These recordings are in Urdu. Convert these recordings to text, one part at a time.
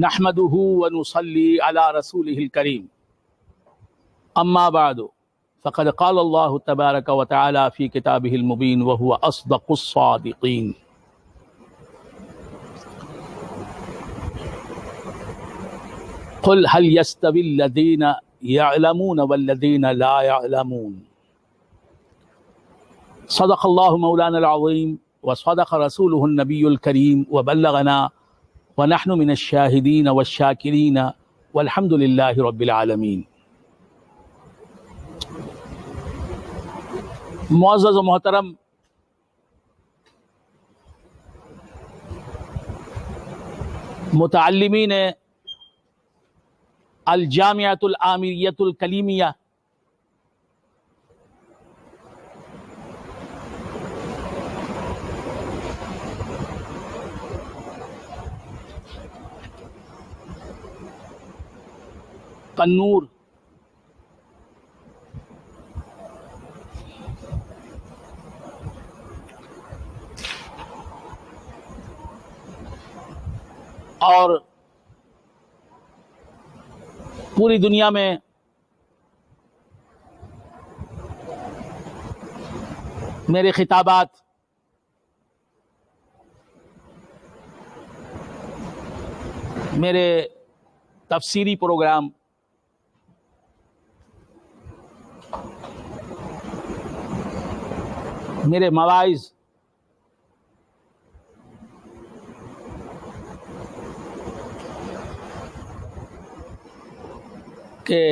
نحمده ونصلي على رسوله الكريم اما بعد فقد قال الله تبارك وتعالى في كتابه المبين وهو اصدق الصادقين قل هل يستوي الذين يعلمون والذين لا يعلمون صدق الله مولانا العظيم وصدق رسوله النبي الكريم وبلغنا ونحن من الشاهدين والشاكرين والحمد لله رب العالمين۔ معزز و محترم متعلمین الجامعۃ العامریۃ الکلیمیہ، قنور، اور پوری دنیا میں میرے خطابات میرے تفسیری پروگرام میرے مواعظ کے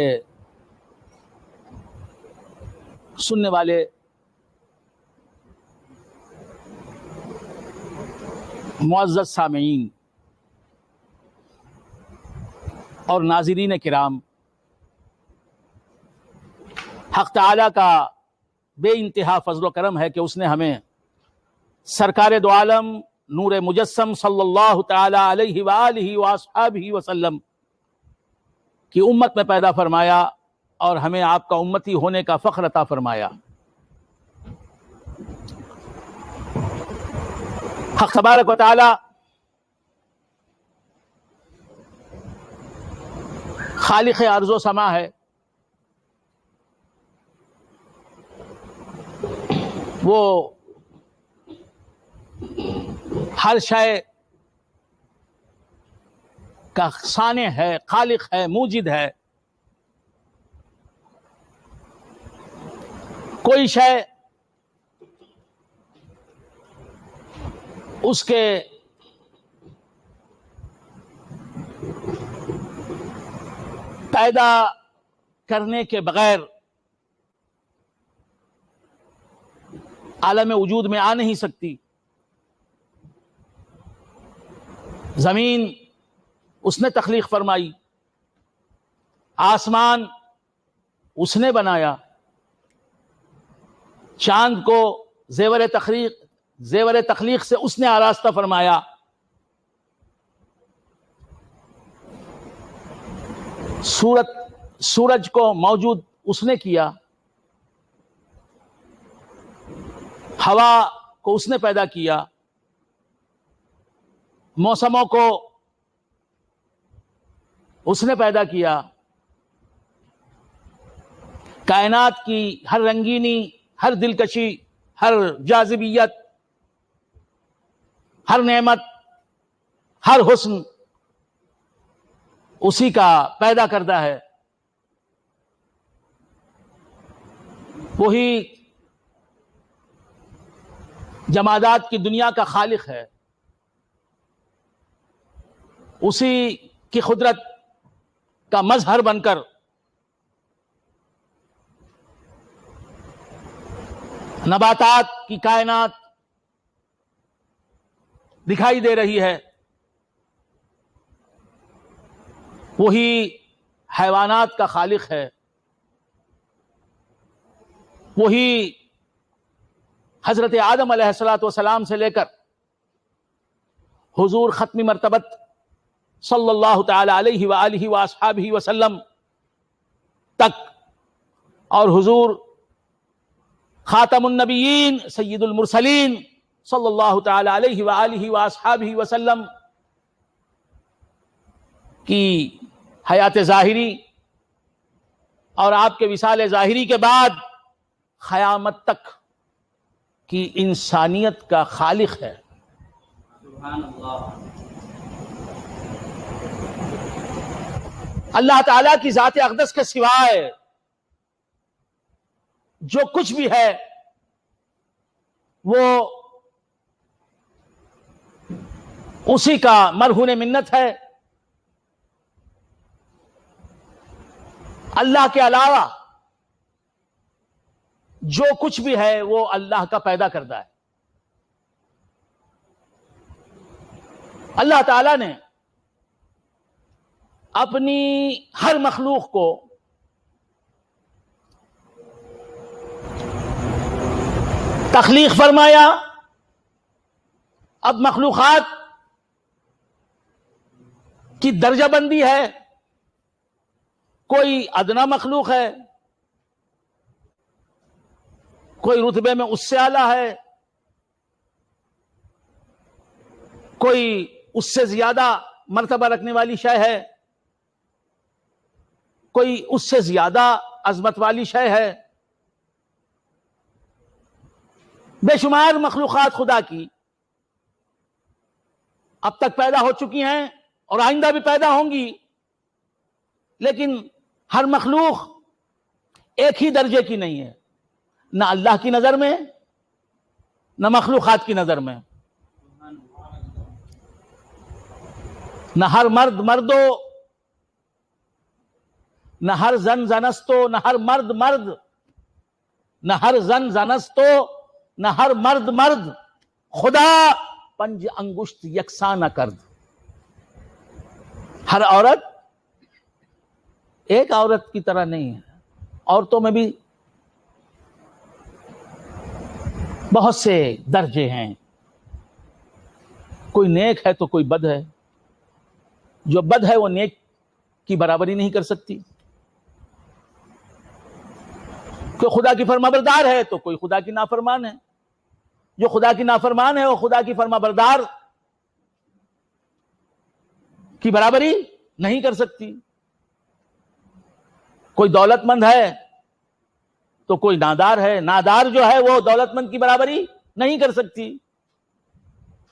سننے والے معزز سامعین اور ناظرین کرام، حق تعالی کا بے انتہا فضل و کرم ہے کہ اس نے ہمیں سرکار دو عالم نور مجسم صلی اللہ تعالی علیہ وآلہ وآصحابہ وسلم کی امت میں پیدا فرمایا اور ہمیں آپ کا امتی ہونے کا فخر عطا فرمایا۔ حق تبارک و تعالی خالق ارض و سما ہے، وہ ہر شے کا صانع ہے، خالق ہے، موجد ہے۔ کوئی شے اس کے پیدا کرنے کے بغیر عالم وجود میں آ نہیں سکتی۔ زمین اس نے تخلیق فرمائی، آسمان اس نے بنایا، چاند کو زیور تخلیق سے اس نے آراستہ فرمایا، سورج کو موجود اس نے کیا، ہوا کو اس نے پیدا کیا، موسموں کو اس نے پیدا کیا، کائنات کی ہر رنگینی، ہر دلکشی، ہر جاذبیت، ہر نعمت، ہر حسن اسی کا پیدا کردہ ہے۔ وہی جمادات کی دنیا کا خالق ہے، اسی کی قدرت کا مظہر بن کر نباتات کی کائنات دکھائی دے رہی ہے، وہی حیوانات کا خالق ہے، وہی حضرت آدم علیہ السلام سے لے کر حضور ختم مرتبت صلی اللہ تعالی علیہ وآلہ وآصحابہ وسلم تک، اور حضور خاتم النبیین سید المرسلین صلی اللہ تعالی علیہ وآلہ وآصحابہ وسلم کی حیات ظاہری اور آپ کے وصال ظاہری کے بعد قیامت تک کی انسانیت کا خالق ہے. سبحان اللہ. اللہ تعالیٰ کی ذات اقدس کے سوائے جو کچھ بھی ہے وہ اسی کا مرہون منت ہے. اللہ کے علاوہ جو کچھ بھی ہے وہ اللہ کا پیدا کردہ ہے. اللہ تعالیٰ نے اپنی ہر مخلوق کو تخلیق فرمایا. اب مخلوقات کی درجہ بندی ہے. کوئی ادنا مخلوق ہے, کوئی رتبے میں اس سے اعلیٰ ہے, کوئی اس سے زیادہ مرتبہ رکھنے والی شے ہے, کوئی اس سے زیادہ عظمت والی شے ہے. بے شمار مخلوقات خدا کی اب تک پیدا ہو چکی ہیں اور آئندہ بھی پیدا ہوں گی, لیکن ہر مخلوق ایک ہی درجے کی نہیں ہے, نہ اللہ کی نظر میں نہ مخلوقات کی نظر میں. نہ ہر مرد مردو, نہ ہر زن زنستو, نہ ہر مرد مرد, نہ ہر زن زنستو, نہ ہر مرد مرد. خدا پنج انگشت یکساں نہ کرد. ہر عورت ایک عورت کی طرح نہیں ہے. عورتوں میں بھی بہت سے درجے ہیں. کوئی نیک ہے تو کوئی بد ہے. جو بد ہے وہ نیک کی برابری نہیں کر سکتی. کوئی خدا کی فرما بردار ہے تو کوئی خدا کی نافرمان ہے. جو خدا کی نافرمان ہے وہ خدا کی فرما بردار کی برابری نہیں کر سکتی. کوئی دولت مند ہے تو کوئی نادار ہے. نادار جو ہے وہ دولت مند کی برابری نہیں کر سکتی.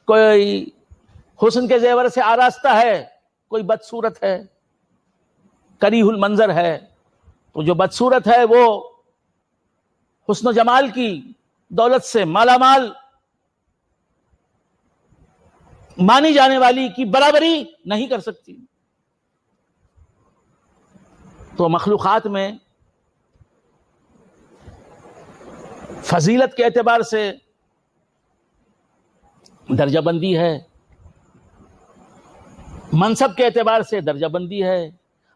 کوئی حسن کے زیور سے آراستہ ہے, کوئی بدصورت ہے, کریہ المنظر ہے. تو جو بدصورت ہے وہ حسن و جمال کی دولت سے مالا مال مانی جانے والی کی برابری نہیں کر سکتی. تو مخلوقات میں فضیلت کے اعتبار سے درجہ بندی ہے, منصب کے اعتبار سے درجہ بندی ہے,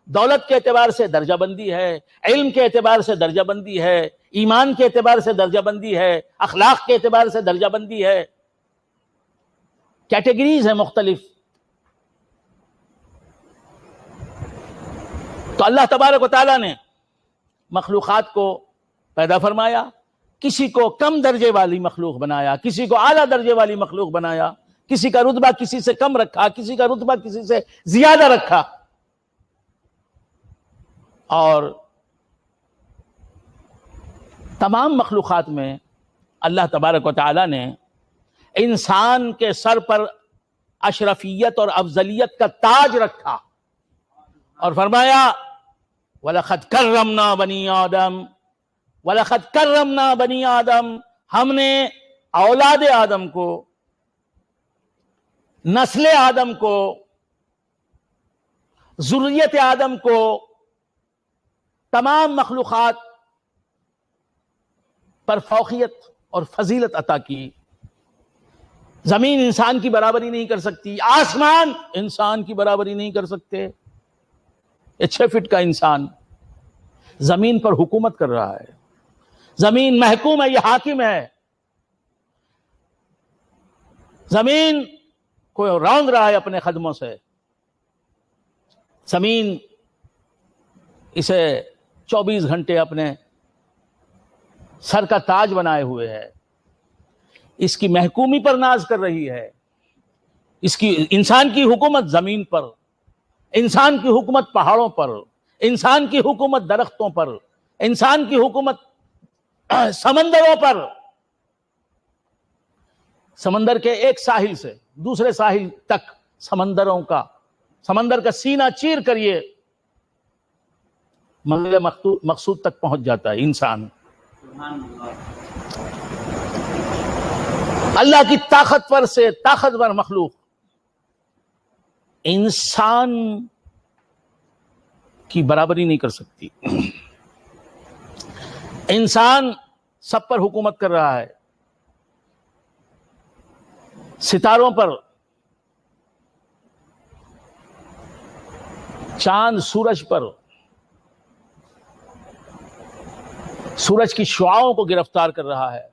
دولت کے اعتبار سے درجہ بندی ہے, علم کے اعتبار سے درجہ بندی ہے, ایمان کے اعتبار سے درجہ بندی ہے, اخلاق کے اعتبار سے درجہ بندی ہے. کیٹیگریز ہیں مختلف. تو اللہ تبارک و تعالیٰ نے مخلوقات کو پیدا فرمایا, کسی کو کم درجے والی مخلوق بنایا, کسی کو اعلیٰ درجے والی مخلوق بنایا, کسی کا رتبہ کسی سے کم رکھا, کسی کا رتبہ کسی سے زیادہ رکھا. اور تمام مخلوقات میں اللہ تبارک و تعالیٰ نے انسان کے سر پر اشرفیت اور افضلیت کا تاج رکھا اور فرمایا وَلَقَدْ كَرَّمْنَا بَنِي آدَمَ وَلَقَدْ كَرَّمْنَا بَنِي آدَمَ. ہم نے اولاد آدم کو, نسل آدم کو, ذریت آدم کو, تمام مخلوقات پر فوقیت اور فضیلت عطا کی. زمین انسان کی برابری نہیں کر سکتی, آسمان انسان کی برابری نہیں کر سکتے. یہ 6 فٹ کا انسان زمین پر حکومت کر رہا ہے. زمین محکوم ہے, یہ حاکم ہے. زمین کو روند رہا ہے اپنے قدموں سے. زمین اسے 24 گھنٹے اپنے سر کا تاج بنائے ہوئے ہے. اس کی محکومی پر ناز کر رہی ہے. اس کی انسان کی حکومت زمین پر انسان کی حکومت پہاڑوں پر، انسان کی حکومت درختوں پر، انسان کی حکومت سمندروں پر، سمندر کے ایک ساحل سے دوسرے ساحل تک سمندر کا سینہ چیر کر یہ منزل مقصود تک پہنچ جاتا ہے انسان۔ سبحان اللہ۔ اللہ کی طاقتور سے طاقتور مخلوق انسان کی برابری نہیں کر سکتی۔ انسان سب پر حکومت کر رہا ہے، ستاروں پر، چاند سورج پر، سورج کی شعاعوں کو گرفتار کر رہا ہے،